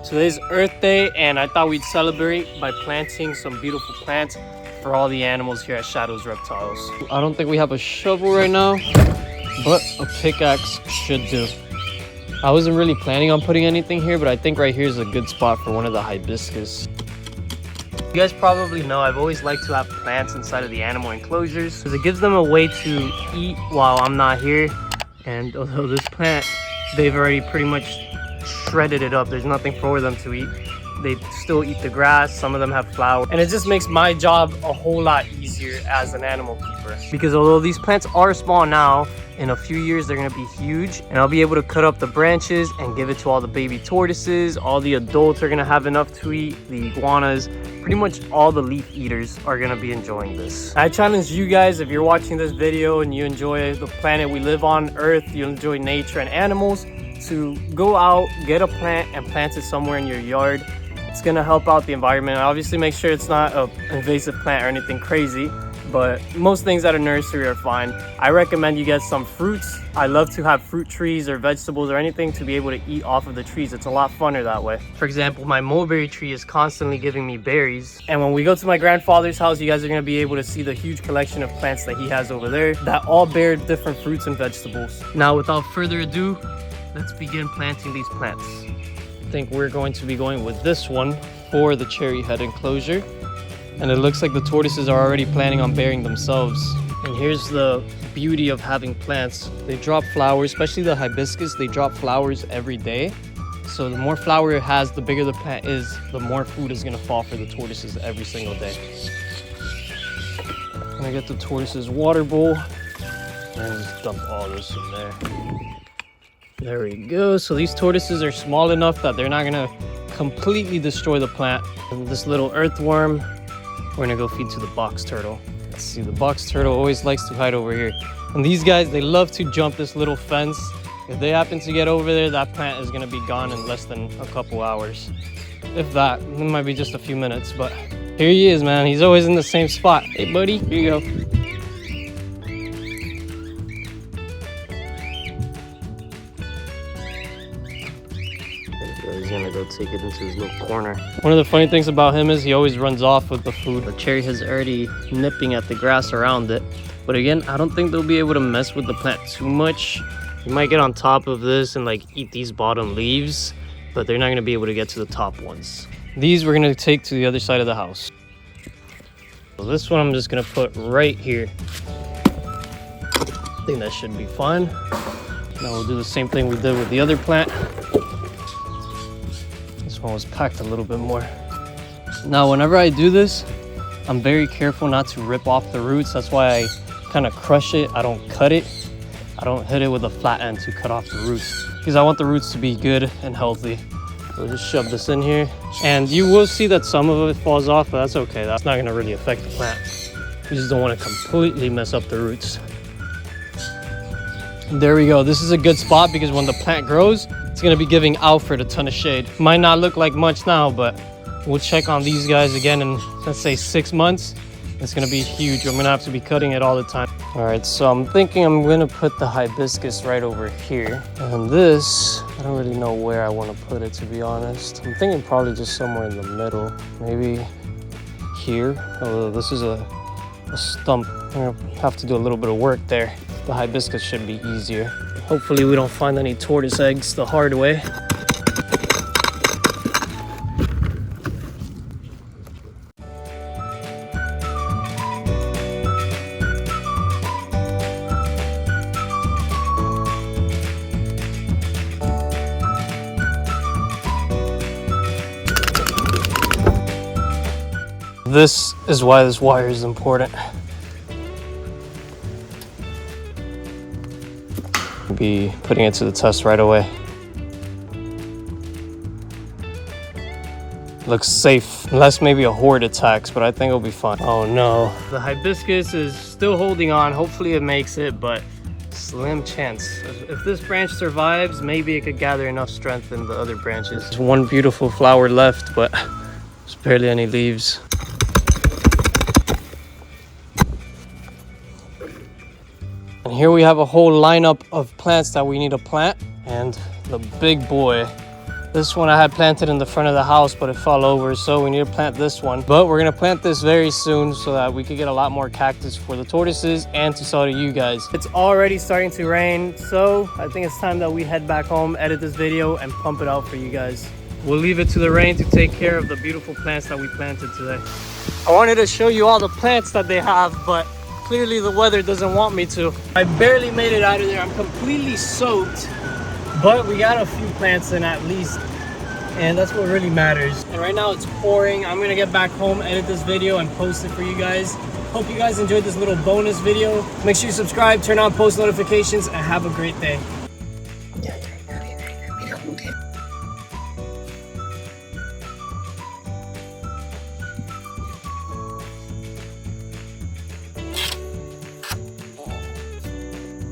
Today's Earth Day, and I thought we'd celebrate by planting some beautiful plants for all the animals here at Shadows Reptiles. I don't think we have a shovel right now, but a pickaxe should do. I wasn't really planning on putting anything here, but I think right here is a good spot for one of the hibiscus. You guys probably know I've always liked to have plants inside of the animal enclosures because it gives them a way to eat while I'm not here. And although this plant, they've already pretty much shredded it up, there's nothing for them to eat. They still eat the grass, some of them have flowers, and it just makes my job a whole lot easier as an animal keeper. Because although these plants are small now, in a few years they're gonna be huge, and I'll be able to cut up the branches and give it to all the baby tortoises. All the adults are gonna have enough to eat, the iguanas, pretty much all the leaf eaters are gonna be enjoying this. I challenge you guys, if you're watching this video and you enjoy the planet we live on, Earth, you enjoy nature and animals, to go out, get a plant and plant it somewhere in your yard. It's gonna help out the environment. Obviously make sure it's not an invasive plant or anything crazy, but most things at a nursery are fine. I recommend you get some fruits. I love to have fruit trees or vegetables or anything to be able to eat off of the trees. It's a lot funner that way. For example, my mulberry tree is constantly giving me berries. And when we go to my grandfather's house, you guys are gonna be able to see the huge collection of plants that he has over there that all bear different fruits and vegetables. Now, without further ado, let's begin planting these plants. I think we're going to be going with this one for the cherry head enclosure. And it looks like the tortoises are already planning on bearing themselves. And here's the beauty of having plants. They drop flowers, especially the hibiscus, they drop flowers every day. So the more flower it has, the bigger the plant is, the more food is gonna fall for the tortoises every single day. I'm gonna get the tortoises water bowl and just dump all this in there. There we go. So these tortoises are small enough that they're not gonna completely destroy the plant. And this little earthworm, we're gonna go feed to the box turtle. Let's see, the box turtle always likes to hide over here. And these guys, they love to jump this little fence. If they happen to get over there, that plant is gonna be gone in less than a couple hours. If that, it might be just a few minutes, but here he is, man. He's always in the same spot. Hey buddy, here you go. He's gonna go take it into his little corner. One of the funny things about him is he always runs off with the food. The cherry head's already nipping at the grass around it. But again, I don't think they'll be able to mess with the plant too much. You might get on top of this and like eat these bottom leaves, but they're not gonna be able to get to the top ones. These we're gonna take to the other side of the house. So this one I'm just gonna put right here. I think that should be fine. Now we'll do the same thing we did with the other plant. One was packed a little bit more. Now whenever I do this, I'm very careful not to rip off the roots. That's why I kind of crush it. I don't cut it. I don't hit it with a flat end to cut off the roots because I want the roots to be good and healthy. So just shove this in here, and you will see that some of it falls off, but that's okay. That's not going to really affect the plant. You just don't want to completely mess up the roots. There we go. This is a good spot because when the plant grows, it's going to be giving Alfred a ton of shade. Might not look like much now, but we'll check on these guys again in, let's say, 6 months. It's going to be huge. I'm going to have to be cutting it all the time. All right, so I'm thinking I'm going to put the hibiscus right over here. And this, I don't really know where I want to put it, to be honest. I'm thinking probably just somewhere in the middle. Maybe here. Although this is a stump. I'm going to have to do a little bit of work there. The hibiscus should be easier. Hopefully we don't find any tortoise eggs the hard way. This is why this wire is important. Be putting it to the test right away. Looks safe, unless maybe a horde attacks, but I think it'll be fine. Oh no. The hibiscus is still holding on. Hopefully it makes it, but slim chance. If this branch survives, maybe it could gather enough strength in the other branches. There's one beautiful flower left, but there's barely any leaves. And here we have a whole lineup of plants that we need to plant, and the big boy This one I had planted in the front of the house, but it fell over, so we need to plant this one. But we're gonna plant this very soon so that we could get a lot more cactus for the tortoises and to sell to you guys. It's already starting to rain, so I think it's time that we head back home, edit this video, and pump it out for you guys. We'll leave it to the rain to take care of the beautiful plants that we planted today. I wanted to show you all the plants that they have, but clearly the weather doesn't want me to. I barely made it out of there. I'm completely soaked, but we got a few plants in at least, and that's what really matters. And right now it's pouring. I'm gonna get back home, edit this video, and post it for you guys. Hope you guys enjoyed this little bonus video. Make sure you subscribe, turn on post notifications, and have a great day.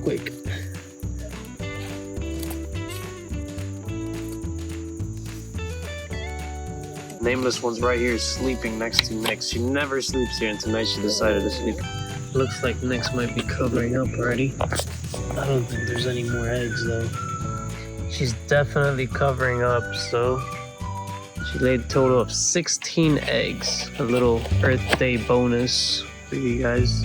Quick. Nameless one's right here sleeping next to Nyx. She never sleeps here, and tonight she decided to sleep. Looks like Nyx might be covering up already. I don't think there's any more eggs though. She's definitely covering up, so she laid a total of 16 eggs. A little Earth Day bonus for you guys.